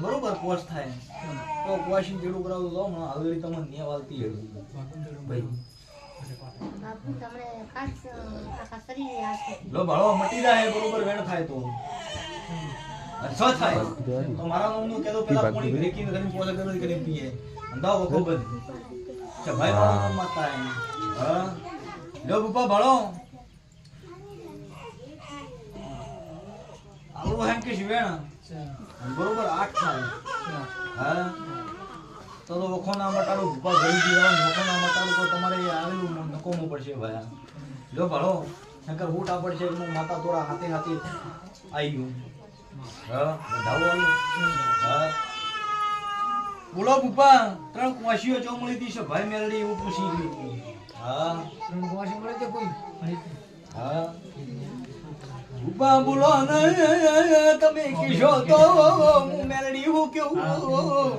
બરોબર પોસ્ટ થાય તો પોસ્ટ જેડું કરાવું તો હમણાં હવેલી તમને ને વાલતી હેડું ભાઈ બાપુ તમને ખાસ આખા શરીરે આશે લો ભાળો મટી જાય બરોબર વેણ થાય તો સો થાય તો મારા મમ્મી કહેતો પેલા પાણી બ્રેકિંગ કરીને પોલે કરીને પીએ અંધાવ વખો બંધ કે ભાઈ મારો માતા હે હા લો બપા ભાળો આવું હેમ કે વેણ બરોબર 8 થાય હા તો વખોના મટાડું ભૂપા ગઈ દીવા વખોના મટાડું તો તમારે આવેલું નકોમું પડશે ભાઈ લો ભાળો શંકર ઊટ પડશે હું માતા થોડા હાથે હાથે આવી ગયું હા ધાવવાનું હા બોલો ભૂપા 3 કુવાસીઓ ચોમળી દી છે ભાઈ મેલડી એવું પૂછી ગયું હા 3 કુવાસી મળે છે કોઈ હા ભૂપા બોલો ને તમે કીશો તો હું મેલડી હું કેવું